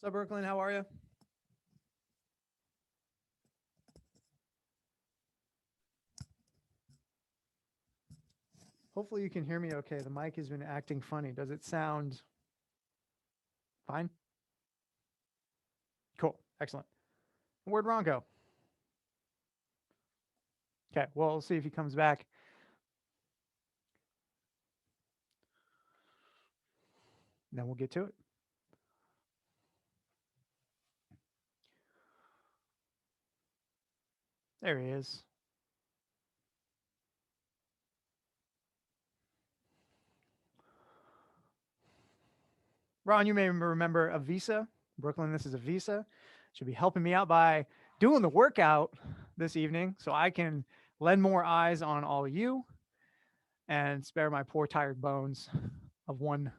What's up, Brooklyn? How are you? Hopefully you can hear me okay. The mic has been acting funny. Does it sound fine? Cool. Excellent. Where'd Ron go? Okay, well, we'll see if he comes back. And then we'll get to it. There he is. Ron, you may remember Avisa. Brooklyn, this is Avisa. Should be helping me out by doing the workout this evening so I can lend more eyes on all of you and spare my poor tired bones of one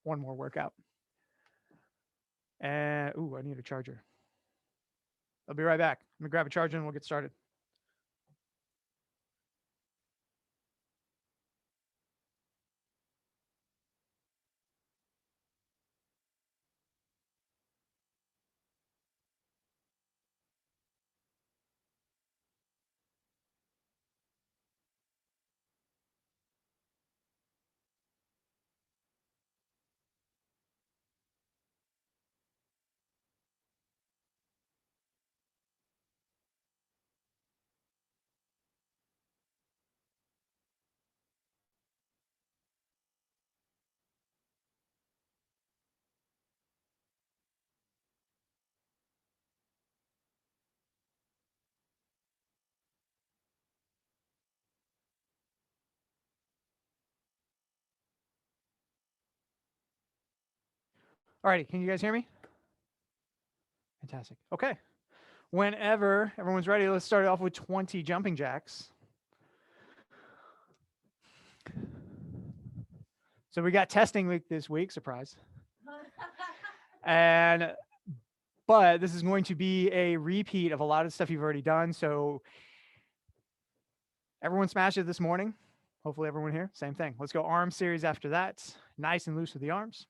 more workout. And ooh, I need a charger. I'll be right back. Let me grab a charger and we'll get started. Alrighty, can you guys hear me? Fantastic. Okay. Whenever everyone's ready, let's start off with 20 jumping jacks. So we got testing week this week, surprise. But this is going to be a repeat of a lot of stuff you've already done. So everyone smashed it this morning. Hopefully everyone here, same thing. Let's go arm series after that. Nice and loose with the arms.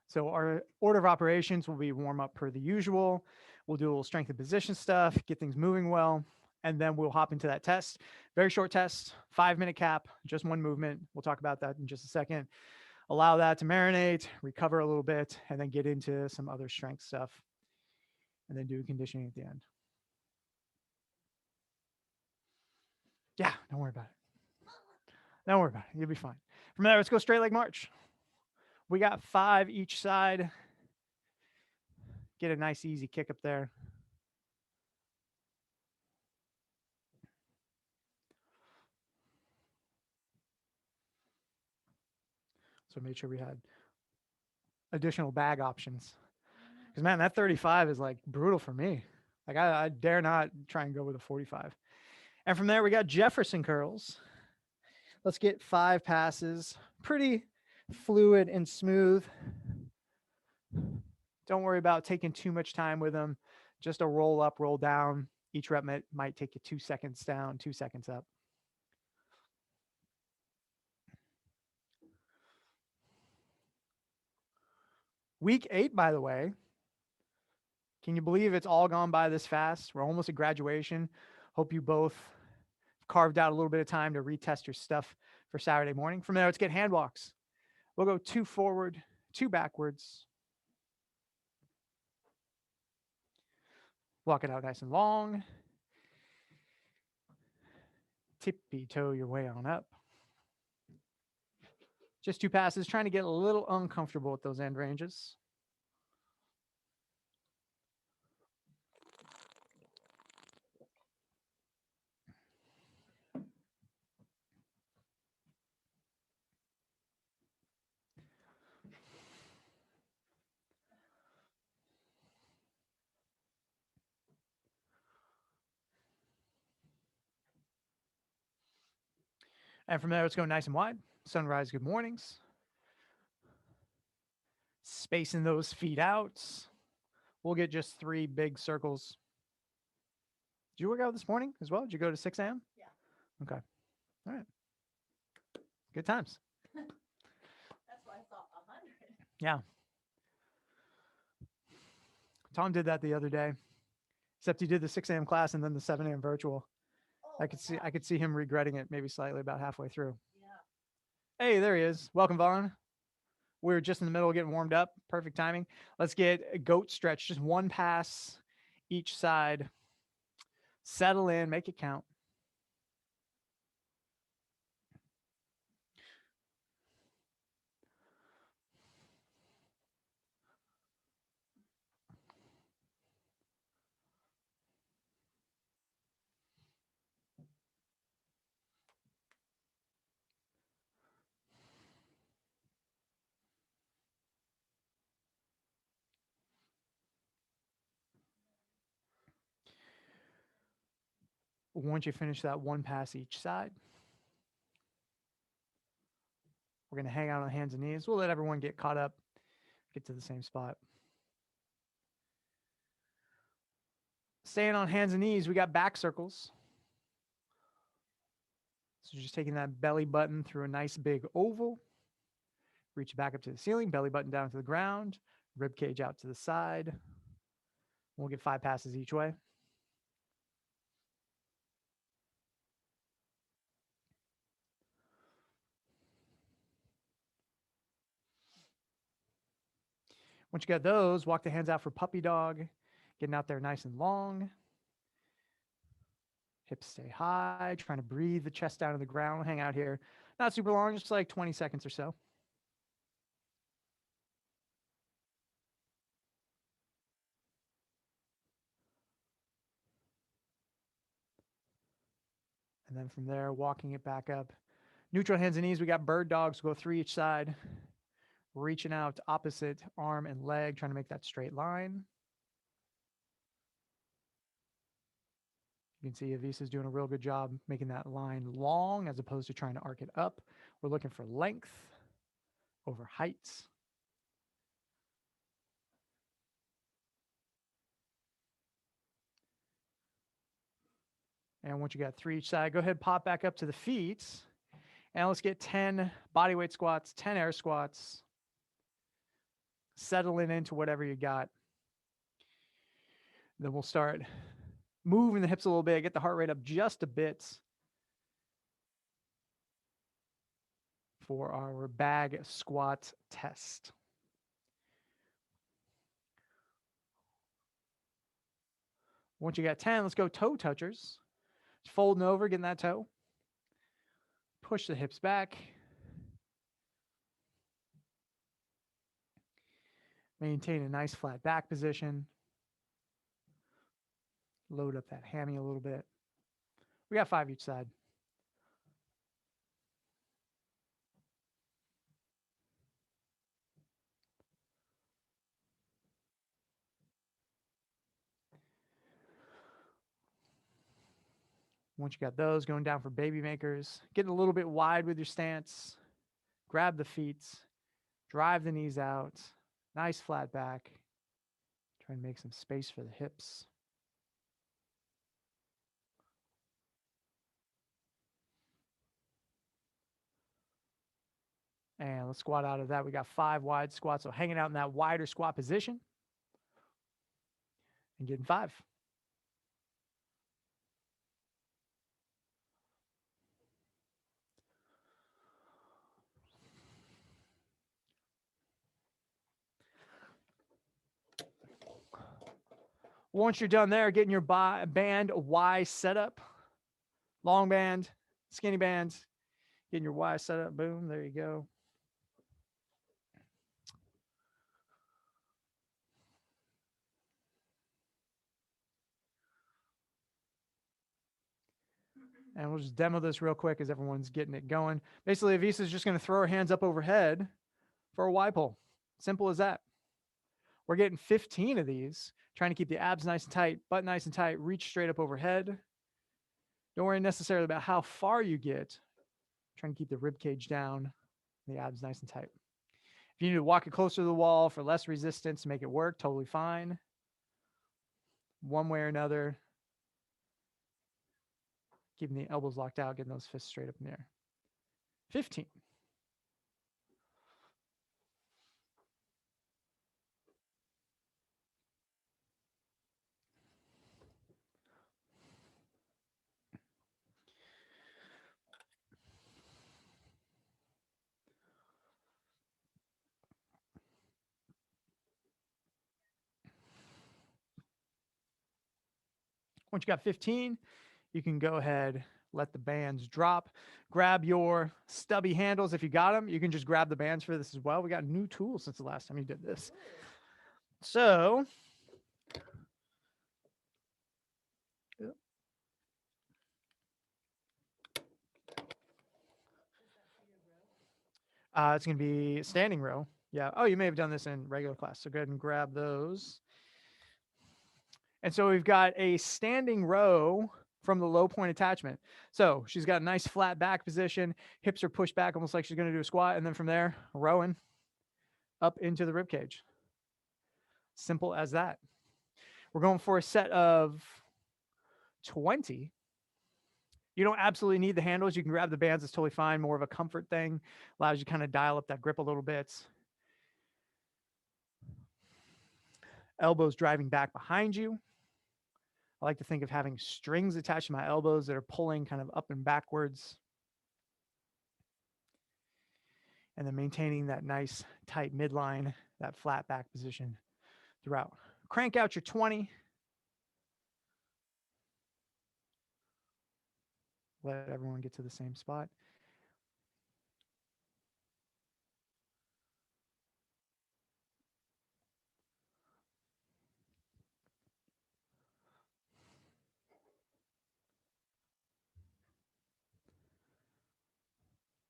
So our order of operations will be warm up per the usual. We'll do a little strength and position stuff, get things moving well, and then we'll hop into that test. Very short test, 5-minute cap, just one movement. We'll talk about that in just a second. Allow that to marinate, recover a little bit, and then get into some other strength stuff, and then do conditioning at the end. Yeah, don't worry about it. Don't worry about it. You'll be fine. From there, let's go straight leg march. We got 5 each side. Get a nice easy kick up there. So made sure we had additional bag options. Because man, that 35 is like brutal for me. Like I dare not try and go with a 45. And from there we got Jefferson curls. Let's get 5 passes. Pretty fluid and smooth. Don't worry about taking too much time with them. Just a roll up, roll down. Each rep might take you 2 seconds down, 2 seconds up. Week 8, by the way. Can you believe it's all gone by this fast? We're almost at graduation. Hope you both carved out a little bit of time to retest your stuff for Saturday morning. From there, let's get hand walks. We'll go 2 forward, 2 backwards. Walk it out nice and long. Tippy toe your way on up. Just 2 passes, trying to get a little uncomfortable with those end ranges. And from there, let's go nice and wide. Sunrise, good mornings. Spacing those feet out. We'll get just 3 big circles. Did you work out this morning as well? Did you go to 6 a.m.? Yeah. Okay. All right. Good times. That's what I thought. Yeah. Tom did that the other day, except he did the 6 a.m. class and then the 7 a.m. virtual. I could see him regretting it maybe slightly about halfway through. Yeah. Hey, there he is. Welcome, Vaughn. We're just in the middle of getting warmed up. Perfect timing. Let's get a goat stretch. Just one pass each side. Settle in, make it count. Once you finish that one pass each side, we're going to hang out on hands and knees. We'll let everyone get caught up, get to the same spot. Staying on hands and knees, we got back circles. So just taking that belly button through a nice big oval. Reach back up to the ceiling, belly button down to the ground, rib cage out to the side. We'll get 5 passes each way. Once you got those, walk the hands out for puppy dog, getting out there nice and long. Hips stay high, trying to breathe the chest down to the ground. Hang out here. Not super long, just like 20 seconds or so. And then from there, walking it back up. Neutral hands and knees, we got bird dogs. We'll go 3 each side. Reaching out opposite arm and leg, trying to make that straight line. You can see Avisa's doing a real good job making that line long as opposed to trying to arc it up. We're looking for length over height. And once you got 3 each side, go ahead, pop back up to the feet. And let's get 10 bodyweight squats, 10 air squats. Settling into whatever you got. Then we'll start moving the hips a little bit, get the heart rate up just a bit for our bag squat test. Once you got 10, let's go toe touchers. Just folding over, getting that toe. Push the hips back. Maintain a nice flat back position. Load up that hammy a little bit. We got 5 each side. Once you got those, going down for baby makers, getting a little bit wide with your stance. Grab the feet, drive the knees out. Nice flat back. Try and make some space for the hips. And let's squat out of that. We got 5 wide squats. So hanging out in that wider squat position and getting 5. Once you're done there, getting your band Y setup, long band, skinny band, getting your Y setup. Boom, there you go. And we'll just demo this real quick as everyone's getting it going. Basically, Avisa's just going to throw her hands up overhead for a Y pull. Simple as that. We're getting 15 of these, trying to keep the abs nice and tight, butt nice and tight, reach straight up overhead. Don't worry necessarily about how far you get. Trying to keep the rib cage down, the abs nice and tight. If you need to walk it closer to the wall for less resistance to make it work, totally fine. One way or another, keeping the elbows locked out, getting those fists straight up in the air. 15. Once you got 15, you can go ahead, let the bands drop. Grab your stubby handles if you got them. You can just grab the bands for this as well. We got new tools since the last time you did this. So, it's going to be standing row. Yeah. Oh, you may have done this in regular class. So go ahead and grab those. And so we've got a standing row from the low point attachment. So she's got a nice flat back position. Hips are pushed back almost like she's going to do a squat. And then from there, rowing up into the rib cage. Simple as that. We're going for a set of 20. You don't absolutely need the handles. You can grab the bands. It's totally fine. More of a comfort thing. Allows you to kind of dial up that grip a little bit. Elbows driving back behind you. I like to think of having strings attached to my elbows that are pulling kind of up and backwards. And then maintaining that nice tight midline, that flat back position throughout. Crank out your 20. Let everyone get to the same spot.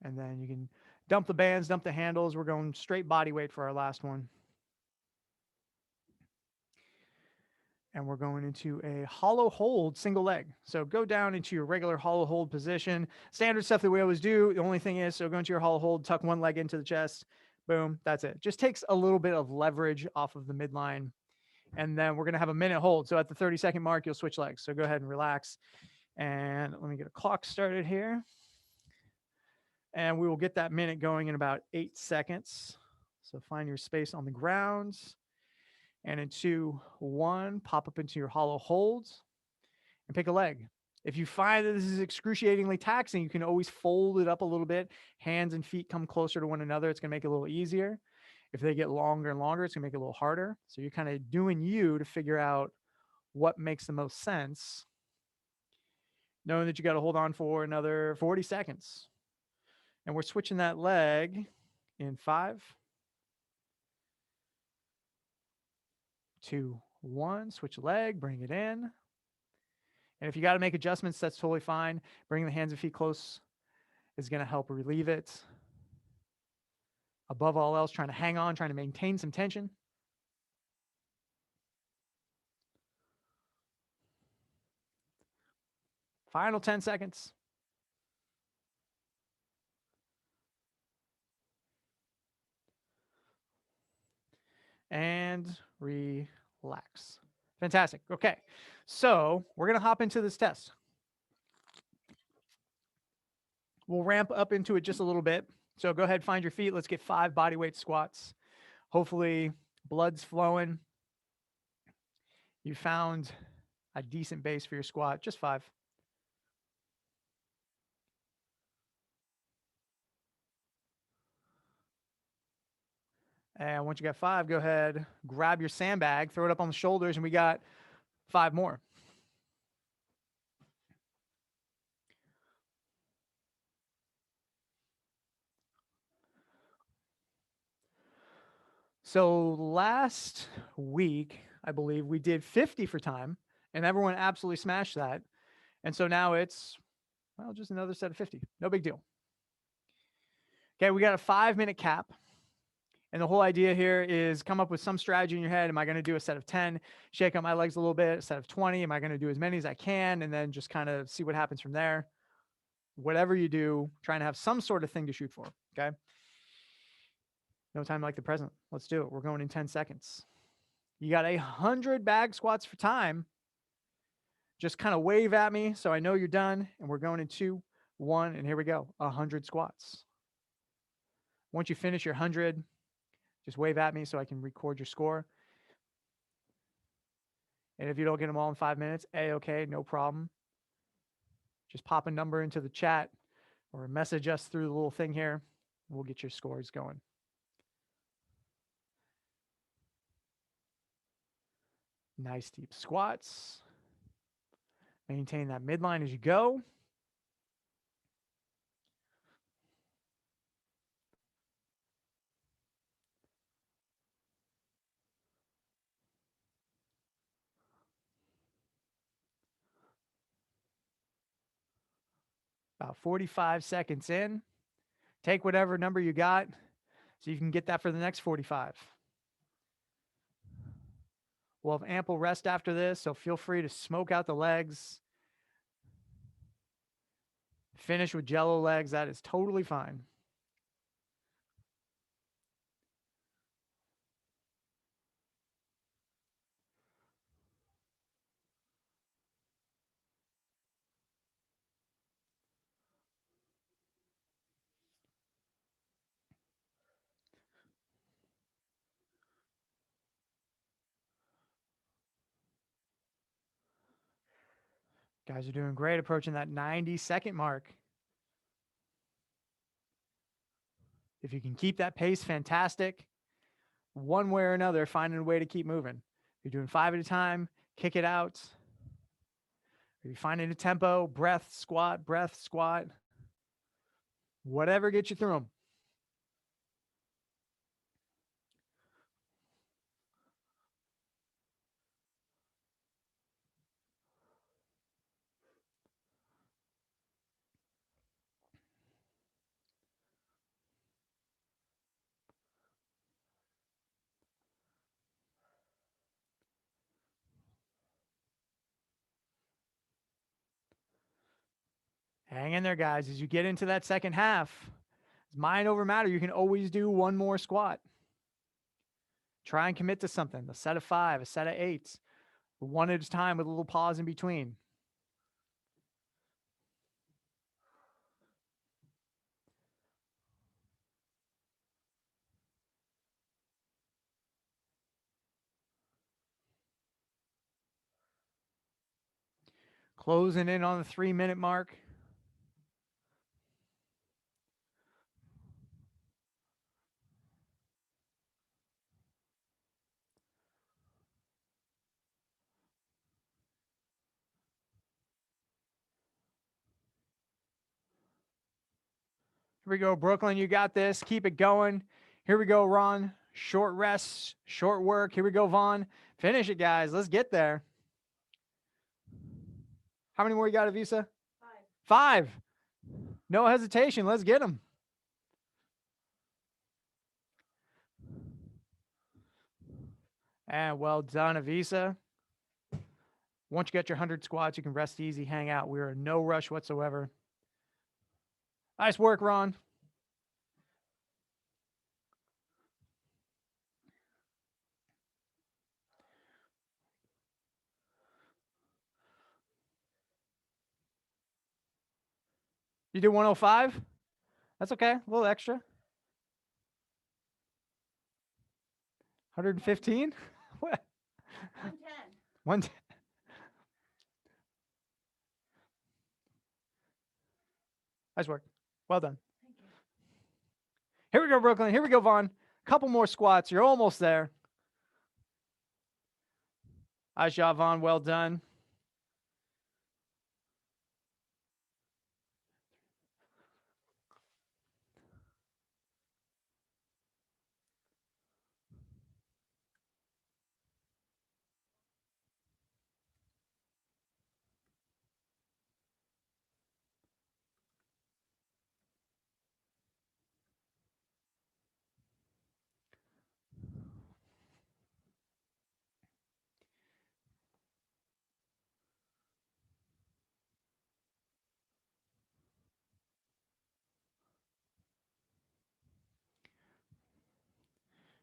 And then you can dump the bands, dump the handles. We're going straight body weight for our last one. And we're going into a hollow hold single leg. So go down into your regular hollow hold position. Standard stuff that we always do. The only thing is, so go into your hollow hold, tuck one leg into the chest. Boom, that's it. Just takes a little bit of leverage off of the midline. And then we're going to have a minute hold. So at the 30-second mark, you'll switch legs. So go ahead and relax. And let me get a clock started here. And we will get that minute going in about 8 seconds. So find your space on the ground. And in 2, 1, pop up into your hollow holds and pick a leg. If you find that this is excruciatingly taxing, you can always fold it up a little bit. Hands and feet come closer to one another. It's going to make it a little easier. If they get longer and longer, it's going to make it a little harder. So you're kind of doing you to figure out what makes the most sense, knowing that you got to hold on for another 40 seconds. And we're switching that leg in 5, 2, 1. Switch leg, bring it in. And if you got to make adjustments, that's totally fine. Bringing the hands and feet close is going to help relieve it. Above all else, trying to hang on, trying to maintain some tension. Final 10 seconds. And relax. Fantastic. Okay. So we're going to hop into this test. We'll ramp up into it just a little bit. So go ahead, find your feet. Let's get 5 body weight squats. Hopefully blood's flowing. You found a decent base for your squat, just 5. And once you got 5, go ahead, grab your sandbag, throw it up on the shoulders, and we got 5 more. So last week, I believe we did 50 for time, and everyone absolutely smashed that. And so now it's, well, just another set of 50. No big deal. Okay, we got a 5-minute cap. And the whole idea here is come up with some strategy in your head. Am I going to do a set of 10, shake out my legs a little bit, a set of 20? Am I going to do as many as I can? And then just kind of see what happens from there. Whatever you do, trying to have some sort of thing to shoot for. Okay. No time like the present. Let's do it. We're going in 10 seconds. You got 100 bag squats for time. Just kind of wave at me so I know you're done. And we're going in 2, 1, and here we go. 100 squats. Once you finish your 100, just wave at me so I can record your score. And if you don't get them all in 5 minutes, okay, no problem. Just pop a number into the chat or message us through the little thing here. We'll get your scores going. Nice deep squats. Maintain that midline as you go. About 45 seconds in. Take whatever number you got so you can get that for the next 45. We'll have ample rest after this, so feel free to smoke out the legs. Finish with jello legs. That is totally fine. Guys are doing great, approaching that 90-second mark. If you can keep that pace, fantastic. One way or another, finding a way to keep moving. You're doing 5 at a time, kick it out. You're finding a tempo, breath, squat, whatever gets you through them. Hang in there, guys. As you get into that second half, it's mind over matter. You can always do one more squat. Try and commit to something. A set of 5, a set of 8, one at a time with a little pause in between. Closing in on the 3-minute mark. Here we go, Brooklyn. You got this. Keep it going. Here we go, Ron. Short rest, short work. Here we go, Vaughn. Finish it, guys. Let's get there. How many more you got, Avisa? 5. No hesitation. Let's get them. And well done, Avisa. Once you get your 100 squats, you can rest easy, hang out. We are in no rush whatsoever. Nice work, Ron. You did 105? That's okay. A little extra. 115? What? 110. 110. Nice work. Well done. Thank you. Here we go, Brooklyn. Here we go, Vaughn. Couple more squats. You're almost there. Nice job, Vaughn. Well done.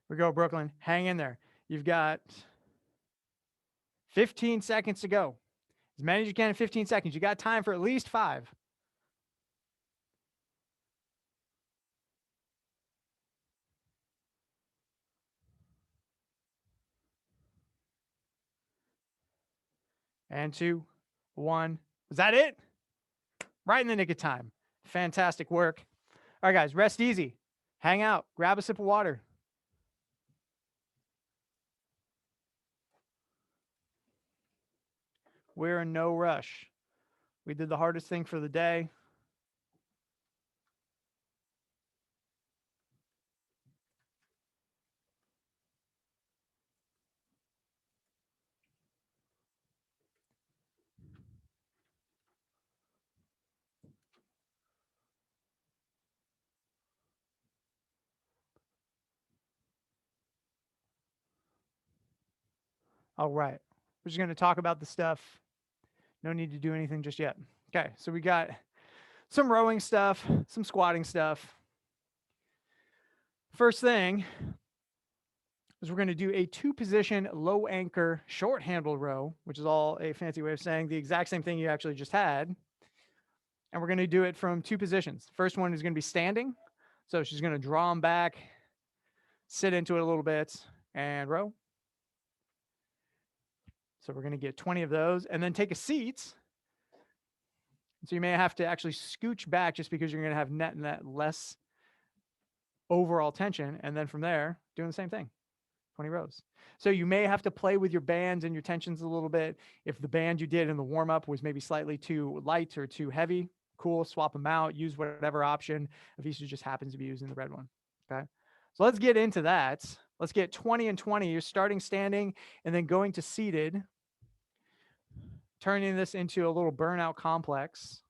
Here we go, Brooklyn. Hang in there. You've got 15 seconds to go. As many as you can in 15 seconds. You got time for at least 5. And 2, 1. Was that it? Right in the nick of time. Fantastic work. All right, guys, rest easy. Hang out. Grab a sip of water. We're in no rush. We did the hardest thing for the day. All right. We're just going to talk about the stuff. No need to do anything just yet. Okay. So we got some rowing stuff, some squatting stuff. First thing is we're going to do a 2-position low anchor short handle row, which is all a fancy way of saying the exact same thing you actually just had. And we're going to do it from 2 positions. First one is going to be standing. So she's going to draw them back, sit into it a little bit, and row. So we're going to get 20 of those and then take a seat. So you may have to actually scooch back just because you're going to have net and that less overall tension. And then from there, doing the same thing, 20 rows. So you may have to play with your bands and your tensions a little bit. If the band you did in the warm up was maybe slightly too light or too heavy, cool, swap them out, use whatever option. Avisa just happens to be using the red one. Okay. So let's get into that. Let's get 20 and 20. You're starting standing and then going to seated, turning this into a little burnout complex.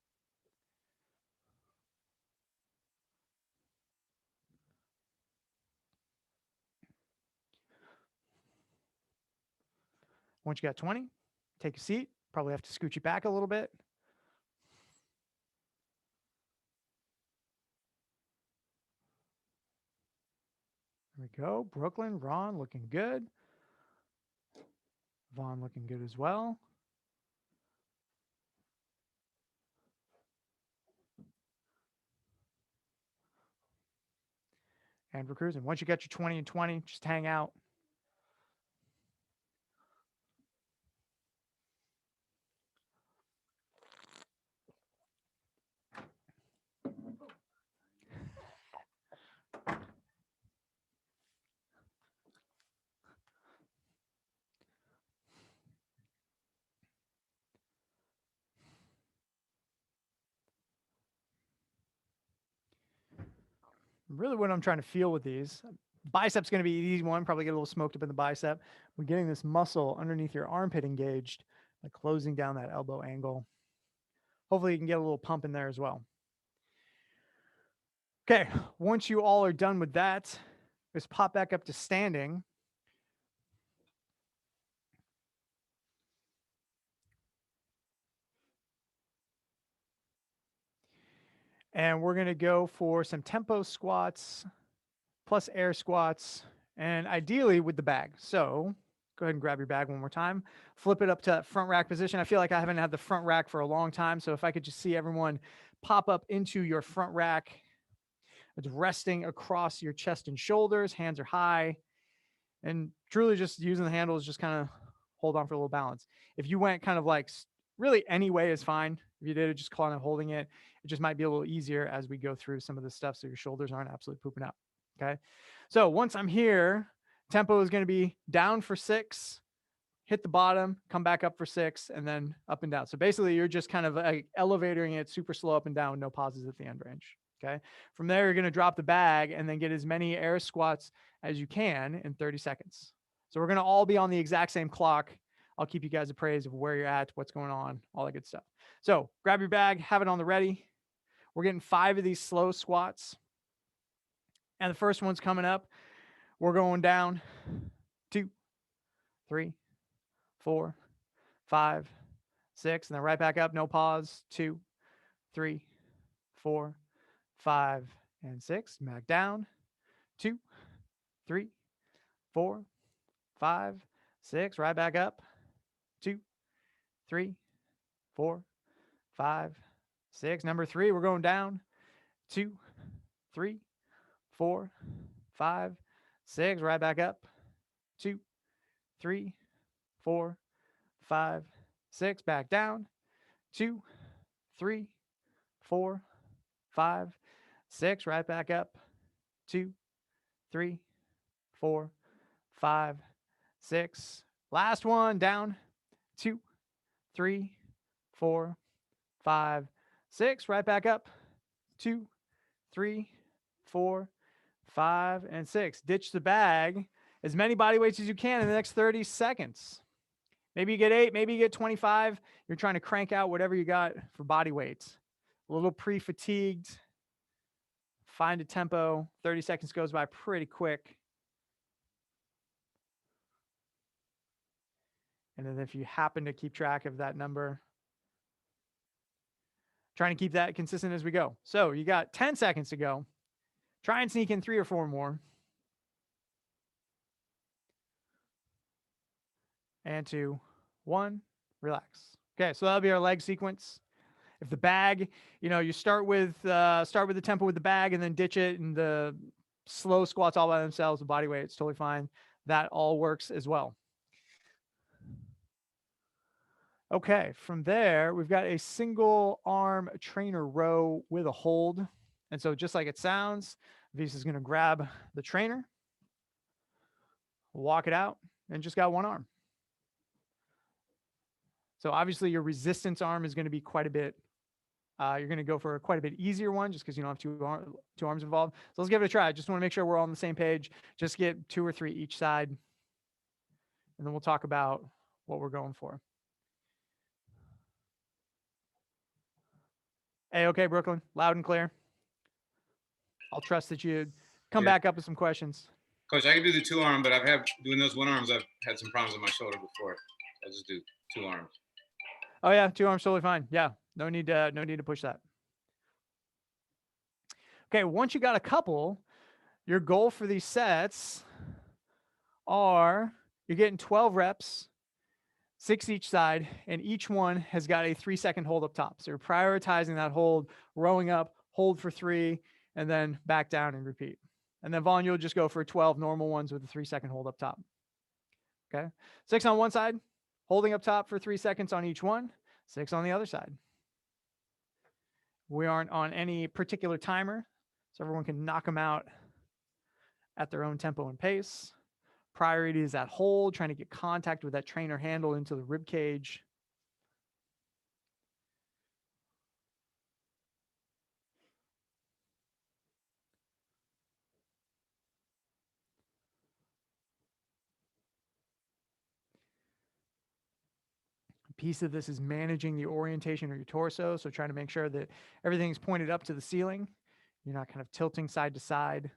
Once you got 20, take a seat. Probably have to scooch you back a little bit. There we go. Brooklyn, Ron looking good. Vaughn looking good as well. And we're cruising. Once you get your 20 and 20, just hang out. Really what I'm trying to feel with these, bicep's going to be an easy one, probably get a little smoked up in the bicep. We're getting this muscle underneath your armpit engaged, like closing down that elbow angle. Hopefully you can get a little pump in there as well. Okay, once you all are done with that, just pop back up to standing. And we're going to go for some tempo squats plus air squats, and ideally with the bag. So go ahead and grab your bag one more time. Flip it up to front rack position. I feel like I haven't had the front rack for a long time. So if I could just see everyone pop up into your front rack, it's resting across your chest and shoulders. Hands are high. And truly just using the handles, just kind of hold on for a little balance. If you went kind of like really any way is fine. If you did it, just kind of holding it, it just might be a little easier as we go through some of this stuff so your shoulders aren't absolutely pooping out. Okay. So once I'm here, tempo is going to be down for 6, hit the bottom, come back up for 6, and then up and down. So basically you're just kind of elevating it super slow up and down, no pauses at the end range. Okay. From there, you're going to drop the bag and then get as many air squats as you can in 30 seconds. So we're going to all be on the exact same clock. I'll keep you guys appraised of where you're at, what's going on, all that good stuff. So grab your bag, have it on the ready. We're getting 5 of these slow squats. And the first one's coming up. We're going down 2, 3, 4, 5, 6, and then right back up. No pause. 2, 3, 4, 5, and 6. Back down. 2, 3, 4, 5, 6. Right back up. 2, 3, 4, 5, 6. Number 3, we're going down. 2, 3, 4, 5, 6. Right back up. 2, 3, 4, 5, 6. Back down. 2, 3, 4, 5, 6. Right back up. 2, 3, 4, 5, 6. Last one down. 2, 3, 4, 5, 6. Right back up. 2, 3, 4, 5, and 6. Ditch the bag. As many body weights as you can in the next 30 seconds. Maybe you get 8, maybe you get 25. You're trying to crank out whatever you got for body weights. A little pre-fatigued. Find a tempo. 30 seconds goes by pretty quick. And then if you happen to keep track of that number, trying to keep that consistent as we go. So you got 10 seconds to go. Try and sneak in 3 or 4 more. And 2, 1, relax. Okay, so that'll be our leg sequence. If the bag, you start with the tempo with the bag and then ditch it, and the slow squats all by themselves, the body weight, it's totally fine. That all works as well. Okay, from there, we've got a single arm trainer row with a hold. And so just like it sounds, Visa's going to grab the trainer, walk it out, and just got one arm. So obviously your resistance arm is going to be quite a bit. You're going to go for quite a bit easier one just because you don't have two arms involved. So let's give it a try. I just want to make sure we're all on the same page. Just get 2 or 3 each side. And then we'll talk about what we're going for. Hey, okay, Brooklyn, loud and clear. I'll trust that you come back up with some questions. Coach, I can do the 2 arm, but doing those 1 arms, I've had some problems with my shoulder before. I just do 2 arms. Oh yeah, 2 arms totally fine. Yeah, no need to push that. Okay, once you got a couple, your goal for these sets are you're getting 12 reps, 6 each side, and each one has got a 3-second hold up top. So you're prioritizing that hold, rowing up, hold for 3, and then back down and repeat. And then Vaughn, you'll just go for 12 normal ones with a 3-second hold up top. Okay, 6 on one side, holding up top for 3 seconds on each one, 6 on the other side. We aren't on any particular timer, so everyone can knock them out at their own tempo and pace. Priority is that hold, trying to get contact with that trainer handle into the rib cage. A piece of this is managing the orientation of your torso, so trying to make sure that everything's pointed up to the ceiling. You're not kind of tilting side to side.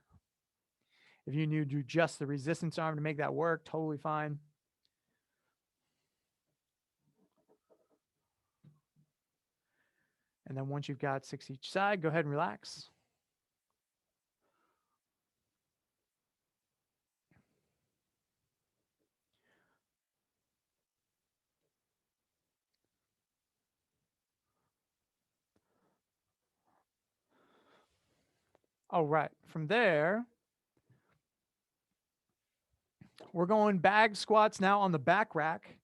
If you need to do just the resistance arm to make that work, totally fine. And then once you've got 6 each side, go ahead and relax. All right, from there, we're going bag squats now on the back rack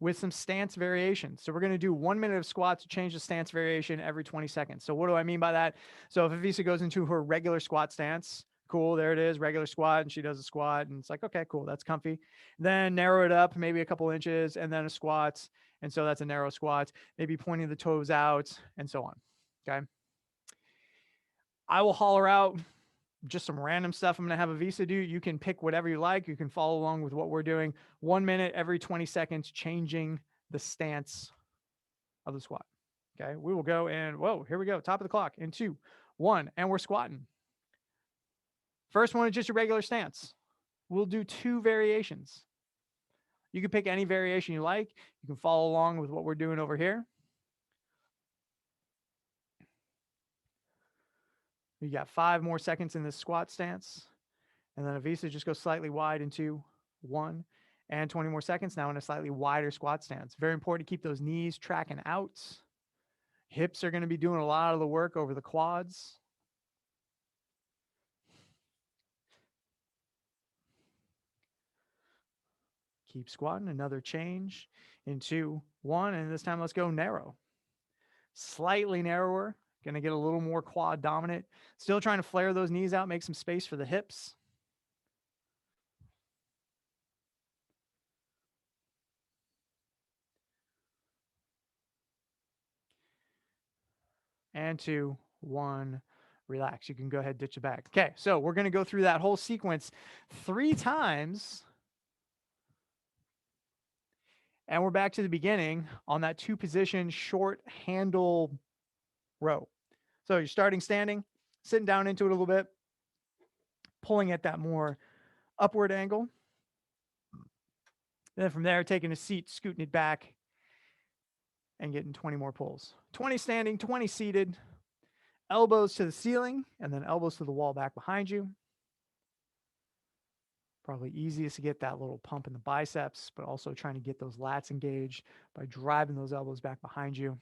with some stance variations. So we're going to do 1 minute of squats to change the stance variation every 20 seconds. So what do I mean by that? So if Avisa goes into her regular squat stance, cool, there it is, regular squat, and she does a squat, and it's like, okay, cool, that's comfy. Then narrow it up maybe a couple inches, and then a squat, and so that's a narrow squat, maybe pointing the toes out, and so on, okay? I will holler out just some random stuff I'm going to have Avisa do. You can pick whatever you like. You can follow along with what we're doing. 1 minute every 20 seconds, changing the stance of the squat. Okay, we will go and whoa, here we go. Top of the clock in 2, 1, and we're squatting. First one is just a regular stance. We'll do 2 variations. You can pick any variation you like. You can follow along with what we're doing over here. You got 5 more seconds in this squat stance. And then Avisa just goes slightly wide in 2, 1, and 20 more seconds now in a slightly wider squat stance. Very important to keep those knees tracking out. Hips are going to be doing a lot of the work over the quads. Keep squatting. Another change in 2, 1, and this time let's go narrow. Slightly narrower. Going to get a little more quad dominant. Still trying to flare those knees out, make some space for the hips. and 2, 1, relax. You can go ahead, ditch the bag. Okay, so we're going to go through that whole sequence 3 times. And we're back to the beginning on that 2-position short handle row. So you're starting standing, sitting down into it a little bit, pulling at that more upward angle. And then from there, taking a seat, scooting it back, and getting 20 more pulls. 20 standing, 20 seated, elbows to the ceiling, and then elbows to the wall back behind you. Probably easiest to get that little pump in the biceps, but also trying to get those lats engaged by driving those elbows back behind you.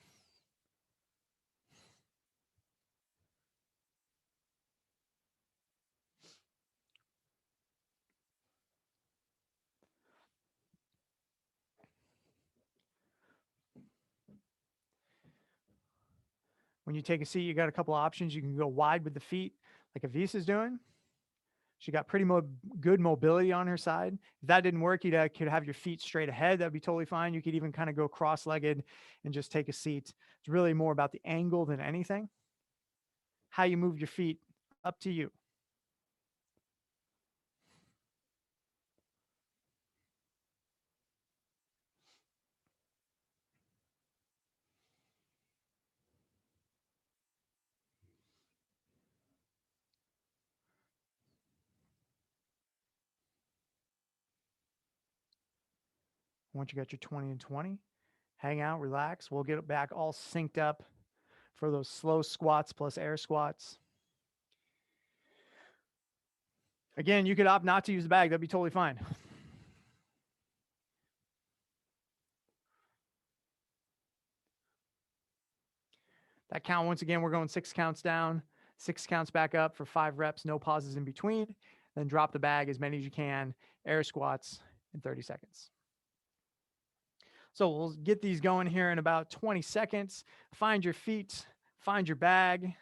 When you take a seat, you got a couple options. You can go wide with the feet, like Avisa's doing. She got pretty good mobility on her side. If that didn't work, you could have your feet straight ahead. That'd be totally fine. You could even kind of go cross-legged and just take a seat. It's really more about the angle than anything. How you move your feet, up to you. Once you got your 20 and 20, hang out, relax. We'll get it back all synced up for those slow squats plus air squats. Again, you could opt not to use the bag. That'd be totally fine. That count, once again, we're going 6 counts down, 6 counts back up for 5 reps, no pauses in between. Then drop the bag as many as you can, air squats in 30 seconds. So we'll get these going here in about 20 seconds. Find your feet, find your bag.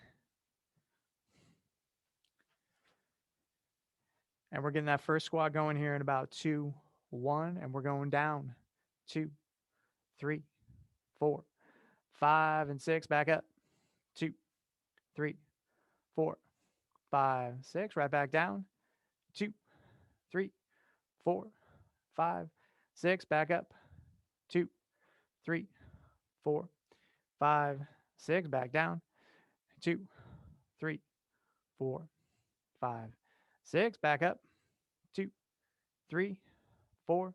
And we're getting that first squat going here in about 2, 1, and we're going down 2, 3, 4, 5, and 6. Back up 2, 3, 4, 5, 6. Right back down 2, 3, 4, 5, 6. Back up 2, 3, 4, 5, 6. Back down 2, 3, 4, 5, 6. Back up 2, 3, 4,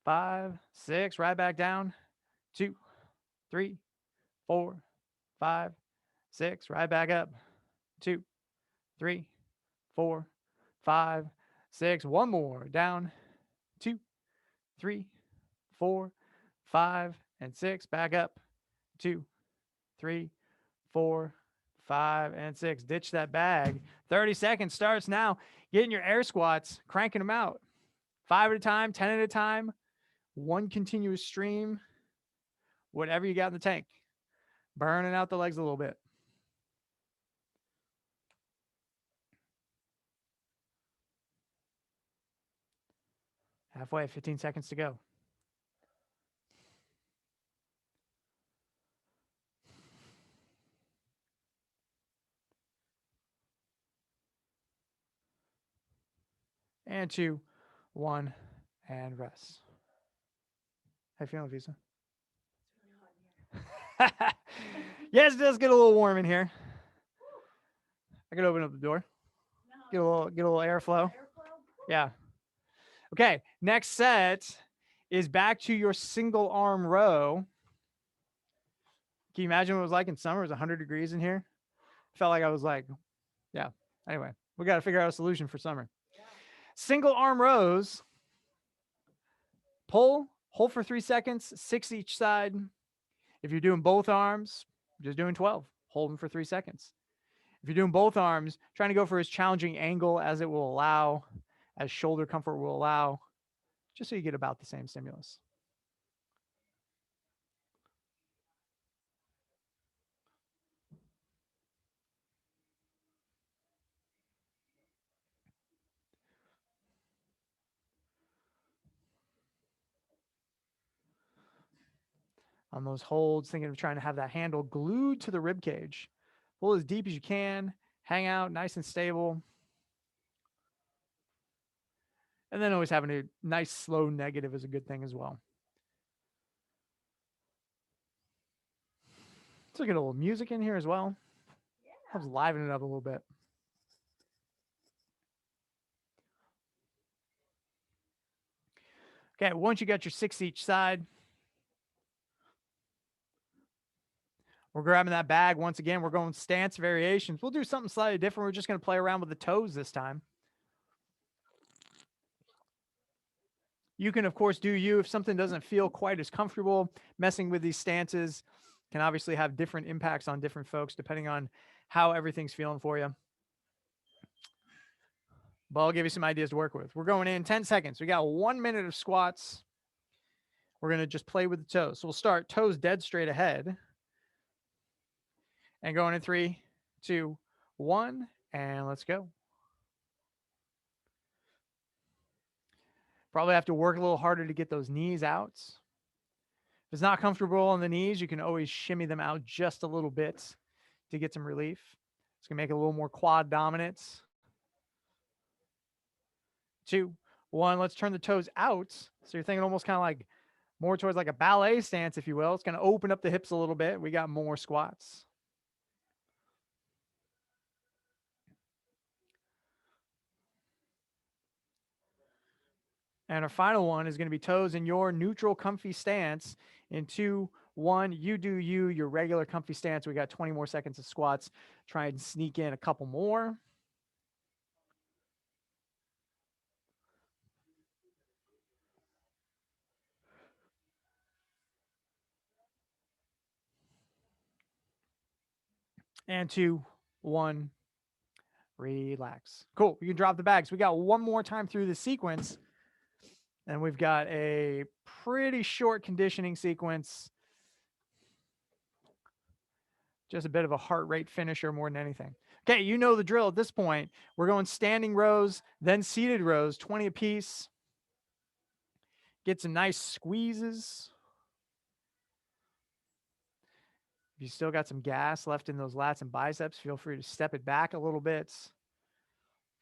5, 6. Right back down 2, 3, 4, 5, 6. Right back up 2, 3, 4, 5, 6. One more down 2, 3, 4, 5, and 6. Back up 2, 3, 4, 5, and 6. Ditch that bag. 30 seconds starts now. Getting your air squats, cranking them out. 5 at a time, 10 at a time, one continuous stream, whatever you got in the tank. Burning out the legs a little bit. Halfway, 15 seconds to go. And 2, 1, and rest. How you feeling, Visa? Yes, it does get a little warm in here. I could open up the door. Get a little airflow. Yeah. Okay, next set is back to your single arm row. Can you imagine what it was like in summer? It was 100 degrees in here. Felt like I was like, yeah. Anyway, we got to figure out a solution for summer. Yeah. Single arm rows. Pull, hold for 3 seconds, 6 each side. If you're doing both arms, just doing 12, hold them for 3 seconds. If you're doing both arms, trying to go for as challenging angle as it will allow, as shoulder comfort will allow, just so you get about the same stimulus. On those holds, thinking of trying to have that handle glued to the rib cage. Pull as deep as you can. Hang out nice and stable. And then always having a nice slow negative is a good thing as well. Let's get a little music in here as well. Helps liven it up a little bit. Okay, once you got your 6 each side, we're grabbing that bag. Once again, we're going stance variations. We'll do something slightly different. We're just going to play around with the toes this time. You can, of course, do you if something doesn't feel quite as comfortable. Messing with these stances can obviously have different impacts on different folks depending on how everything's feeling for you. But I'll give you some ideas to work with. We're going in 10 seconds. We got 1 minute of squats. We're going to just play with the toes. So we'll start toes dead straight ahead. And going in 3, 2, 1, and let's go. Probably have to work a little harder to get those knees out. If it's not comfortable on the knees, you can always shimmy them out just a little bit to get some relief. It's going to make it a little more quad dominance. 2, 1. Let's turn the toes out. So you're thinking almost kind of like more towards like a ballet stance, if you will. It's going to open up the hips a little bit. We got more squats. And our final one is going to be toes in your neutral comfy stance in 2, 1. You do you, your regular comfy stance. We got 20 more seconds of squats. Try and sneak in a couple more. And 2, 1. Relax. Cool. You can drop the bags. We got one more time through the sequence. And we've got a pretty short conditioning sequence. Just a bit of a heart rate finisher more than anything. Okay, you know the drill at this point. We're going standing rows, then seated rows, 20 apiece. Get some nice squeezes. If you still got some gas left in those lats and biceps, feel free to step it back a little bit.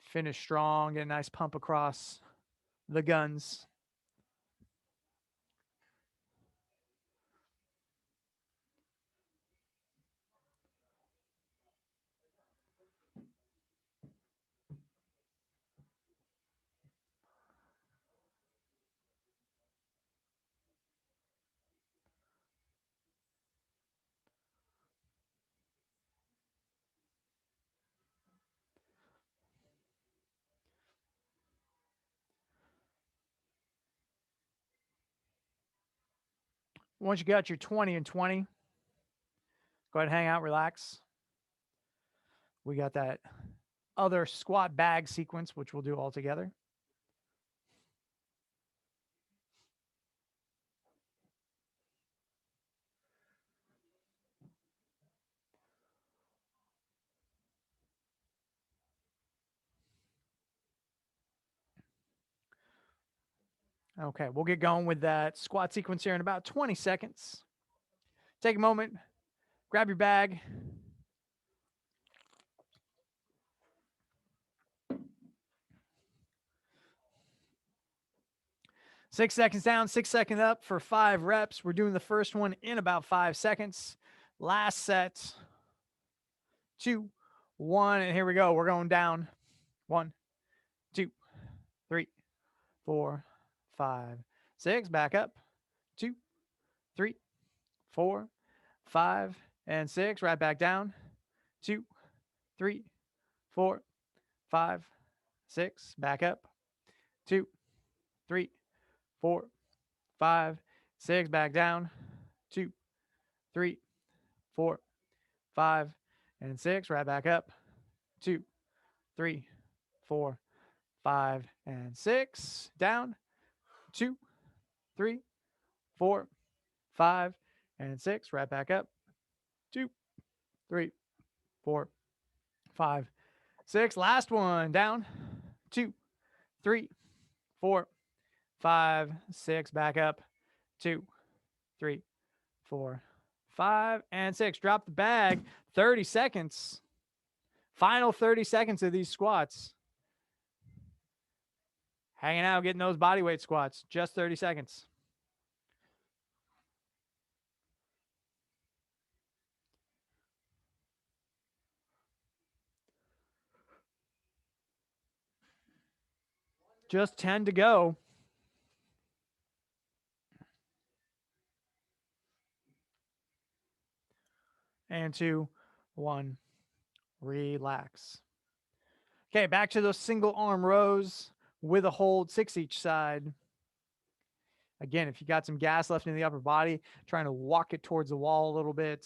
Finish strong, get a nice pump across the guns. Once you got your 20 and 20, go ahead and hang out, relax. We got that other squat bag sequence, which we'll do all together. Okay, we'll get going with that squat sequence here in about 20 seconds. Take a moment, grab your bag. Six seconds down, 6 seconds up for 5 reps. We're doing the first one in about 5 seconds. Last set. 2, 1, and here we go. We're going down. 1, 2, 3, 4, 5, 6. Back up. 2, 3, 4, 5, and 6. Right back down. 2, 3, 4, 5, 6. Back up. 2, 3, 4, 5, 6. Back down. 2, 3, 4, 5, and 6. Right back up. 2, 3, 4, 5, and 6. Down. 2, 3, 4, 5, and 6. Right back up. 2, 3, 4, 5, 6. Last one. Down. 2, 3, 4, 5, 6. Back up. 2, 3, 4, 5 and 6. Drop the bag. 30 seconds. Final 30 seconds of these squats. Hanging out, getting those body weight squats. Just 30 seconds. Just 10 to go. And 2, 1. Relax. Okay, back to those single arm rows with a hold, 6 each side. Again, if you got some gas left in the upper body, trying to walk it towards the wall a little bit.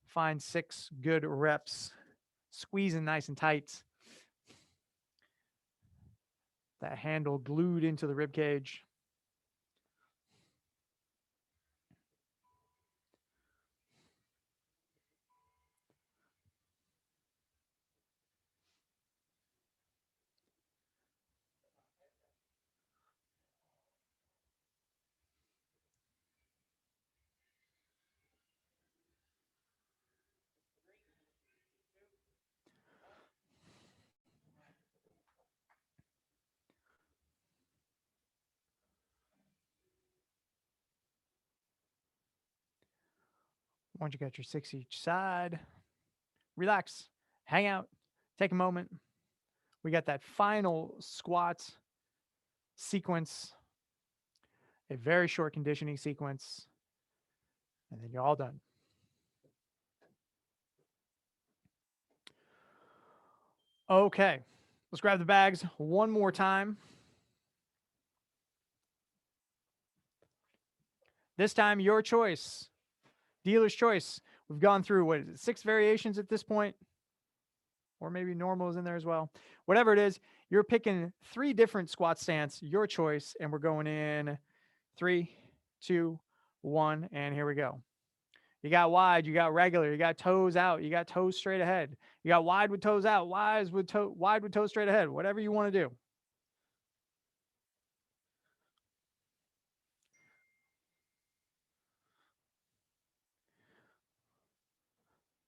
Find 6 good reps. Squeezing nice and tight. That handle glued into the rib cage. Once you got your 6 each side, relax, hang out, take a moment. We got that final squat sequence, a very short conditioning sequence, and then you're all done. Okay, let's grab the bags one more time. This time, your choice, dealer's choice. We've gone through, what is it, 6 variations at this point? Or maybe normal is in there as well. Whatever it is, you're picking 3 different squat stance, your choice, and we're going in 3, 2, 1, and here we go. You got wide, you got regular, you got toes out, you got toes straight ahead. You got wide with toes out, wide with toes straight ahead, whatever you want to do.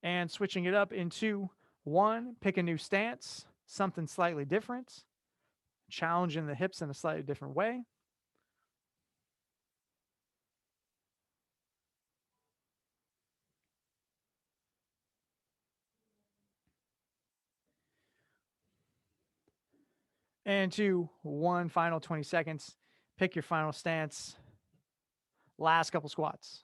And switching it up in 2, 1, pick a new stance, something slightly different, challenging the hips in a slightly different way. And 2, 1, final 20 seconds. Pick your final stance. Last couple squats.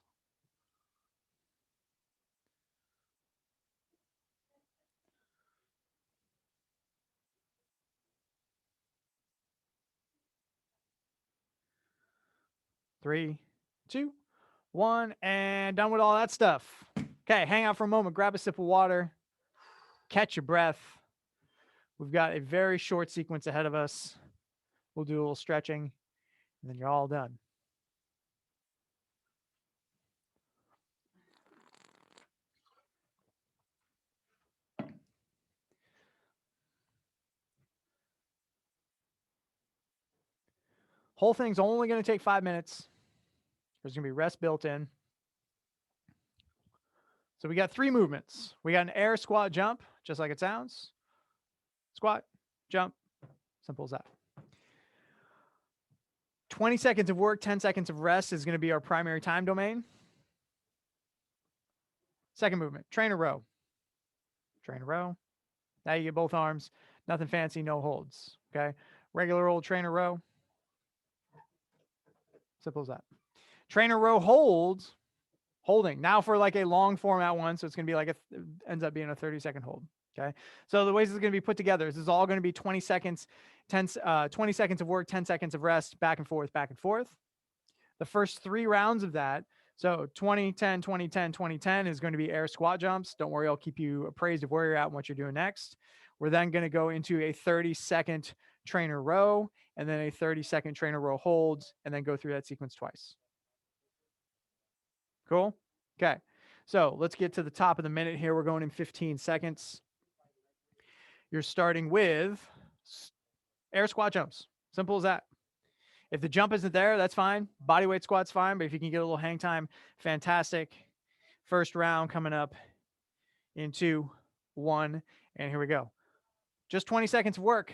Three, 2, 1, and done with all that stuff. Okay, hang out for a moment, grab a sip of water, catch your breath. We've got a very short sequence ahead of us. We'll do a little stretching, and then you're all done. Whole thing's only going to take 5 minutes. There's going to be rest built in. So we got 3 movements. We got an air squat jump, just like it sounds. Squat, jump, simple as that. 20 seconds of work, 10 seconds of rest is going to be our primary time domain. Second movement, trainer row. Trainer row. Now you get both arms. Nothing fancy, no holds. Okay. Regular old trainer row. Simple as that. Trainer row holds. Holding. Now for like a long format one. So it's going to be like ends up being a 30-second hold. Okay. So the ways it's going to be put together is this is all going to be 20 seconds, 20 seconds of work, 10 seconds of rest, back and forth, back and forth. The first 3 rounds of that. So 20, 10, 20, 10, 20, 10 is going to be air squat jumps. Don't worry, I'll keep you appraised of where you're at and what you're doing next. We're then going to go into a 30-second trainer row and then a 30-second trainer row holds and then go through that sequence twice. Cool? Okay. So let's get to the top of the minute here. We're going in 15 seconds. You're starting with air squat jumps. Simple as that. If the jump isn't there, that's fine. Body weight squat's fine, but if you can get a little hang time, fantastic. First round coming up in 2, 1, and here we go. Just 20 seconds of work.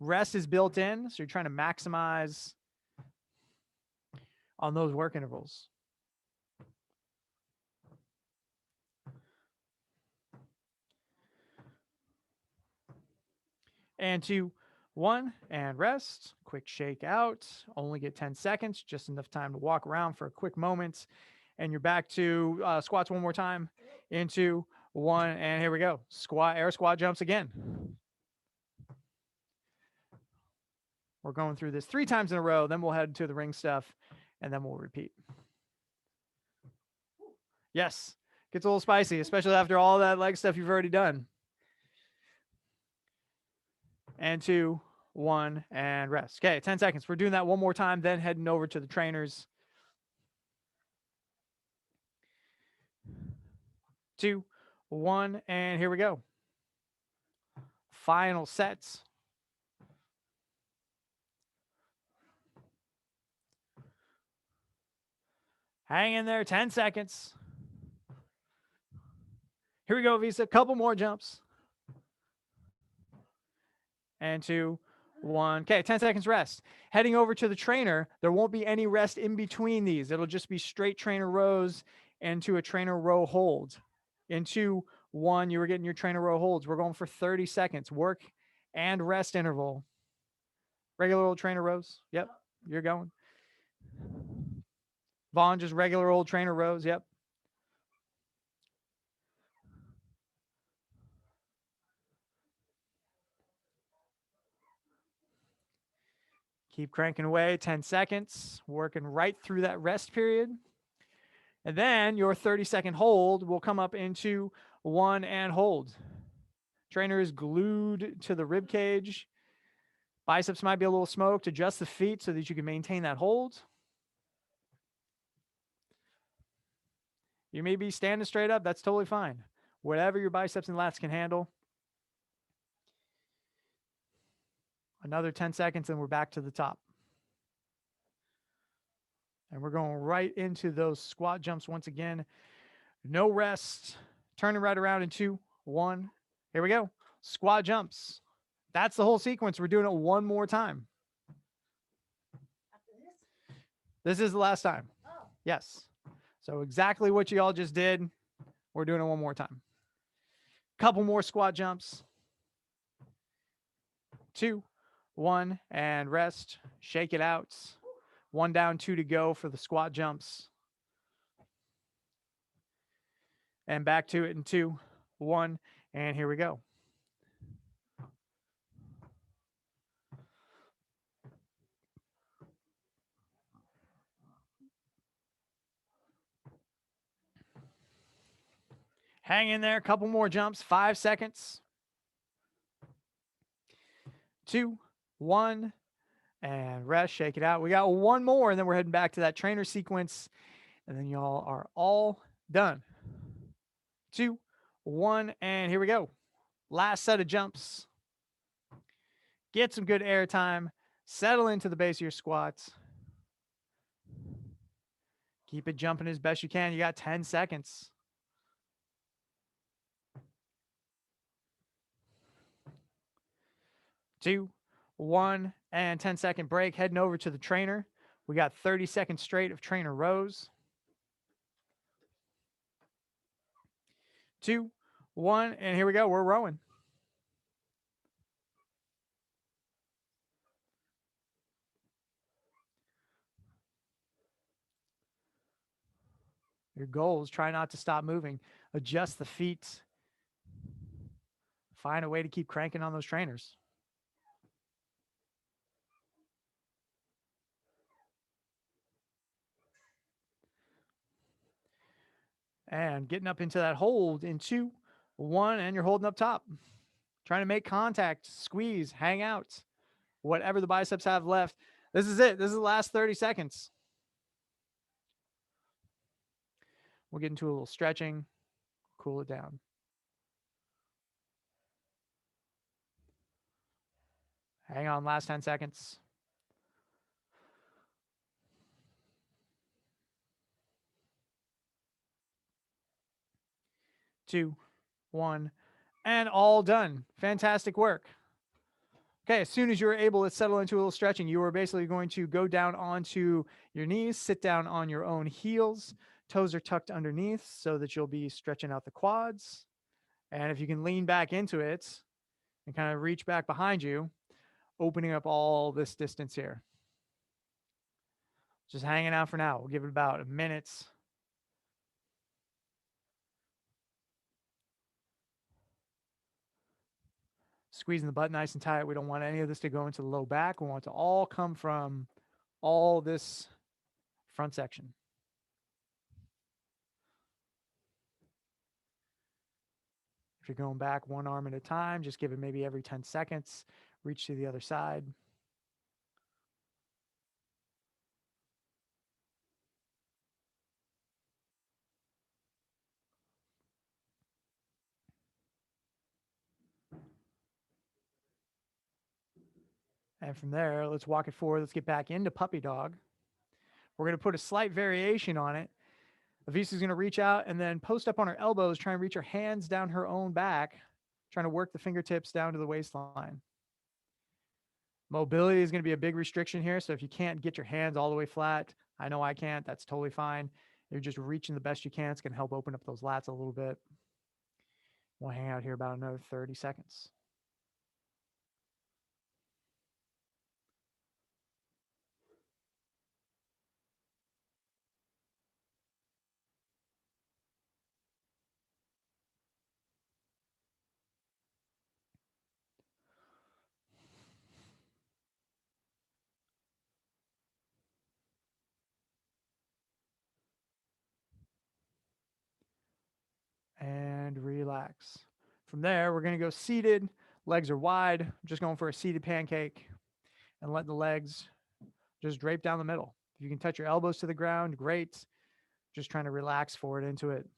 Rest is built in, so you're trying to maximize on those work intervals. And 2, 1, and rest. Quick shake out. Only get 10 seconds, just enough time to walk around for a quick moment. And you're back to squats one more time. In 2, 1, and here we go. Squat, air squat jumps again. We're going through this 3 times in a row, then we'll head to the ring stuff, and then we'll repeat. Yes, gets a little spicy, especially after all that leg stuff you've already done. And 2, 1, and rest. Okay, 10 seconds. We're doing that one more time, then heading over to the trainers. 2, 1, and here we go. Final sets. Hang in there, 10 seconds. Here we go, Visa. Couple more jumps. And 2, 1. Okay, 10 seconds rest. Heading over to the trainer, there won't be any rest in between these. It'll just be straight trainer rows into a trainer row hold. In 2, 1, you were getting your trainer row holds. We're going for 30 seconds. Work and rest interval. Regular old trainer rows. Yep, you're going. Vaughn, just regular old trainer rows. Yep. Keep cranking away, 10 seconds, working right through that rest period. And then your 30-second hold will come up into 1 and hold. Trainer is glued to the rib cage. Biceps might be a little smoked. Adjust the feet so that you can maintain that hold. You may be standing straight up. That's totally fine. Whatever your biceps and lats can handle. Another 10 seconds and we're back to the top. And we're going right into those squat jumps once again. No rest. Turning right around in 2, 1. Here we go. Squat jumps. That's the whole sequence. We're doing it one more time. This is the last time. Oh. Yes. So exactly what you all just did. We're doing it one more time. Couple more squat jumps. 2, 1, and rest. Shake it out. 1 down, 2 to go for the squat jumps. And back to it in 2, 1, and here we go. Hang in there, a couple more jumps, 5 seconds. 2, 1, and rest, shake it out. We got one more, and then we're heading back to that trainer sequence, and then y'all are all done. 2, 1, and here we go. Last set of jumps. Get some good air time. Settle into the base of your squats. Keep it jumping as best you can. You got 10 seconds. Two, 1, and 10-second break. Heading over to the trainer. We got 30 seconds straight of trainer rows. 2, 1, and here we go. We're rowing. Your goal is try not to stop moving. Adjust the feet. Find a way to keep cranking on those trainers. And getting up into that hold in 2, 1, and you're holding up top. Trying to make contact, squeeze, hang out, whatever the biceps have left. This is it. This is the last 30 seconds. We'll get into a little stretching, cool it down. Hang on, last 10 seconds. 2, 1, and all done. Fantastic work. Okay, as soon as you're able to settle into a little stretching, you are basically going to go down onto your knees, sit down on your own heels. Toes are tucked underneath so that you'll be stretching out the quads. And if you can lean back into it and kind of reach back behind you, opening up all this distance here. Just hanging out for now. We'll give it about a minute. Squeezing the butt nice and tight. We don't want any of this to go into the low back. We want it to all come from all this front section. If you're going back one arm at a time, just give it maybe every 10 seconds. Reach to the other side. And from there, let's walk it forward. Let's get back into puppy dog. We're going to put a slight variation on it. Avisa's going to reach out and then post up on her elbows, try and reach her hands down her own back, trying to work the fingertips down to the waistline. Mobility is going to be a big restriction here. So if you can't get your hands all the way flat, I know I can't, that's totally fine. You're just reaching the best you can. It's going to help open up those lats a little bit. We'll hang out here about another 30 seconds. And relax. From there, we're going to go seated. Legs are wide. I'm just going for a seated pancake and let the legs just drape down the middle. If you can touch your elbows to the ground, great. Just trying to relax forward into it.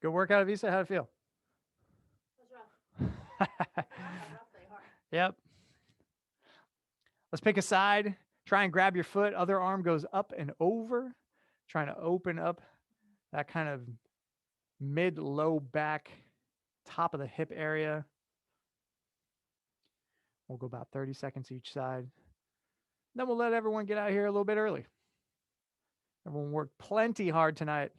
Good workout, Avisa. How'd it feel? Yep. Let's pick a side. Try and grab your foot. Other arm goes up and over. Trying to open up that kind of mid-low back, top of the hip area. We'll go about 30 seconds each side. Then we'll let everyone get out here a little bit early. Everyone worked plenty hard tonight.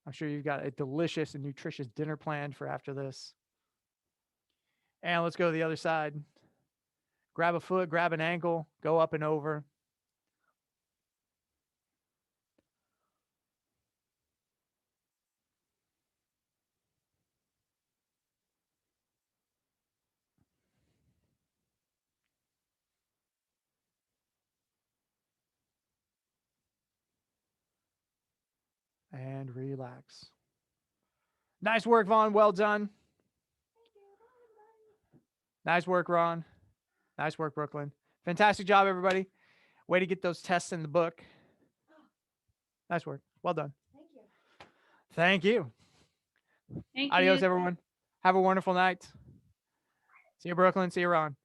I'm sure you've got a delicious and nutritious dinner planned for after this. And let's go to the other side. Grab a foot, grab an ankle, go up and over. And relax. Nice work, Vaughn. Well done. Nice work, Ron. Nice work, Brooklyn. Fantastic job, everybody. Way to get those tests in the book. Nice work. Well done. Thank you. Thank Adios, you. everyone. Have a wonderful night. See you, Brooklyn. See you, Ron.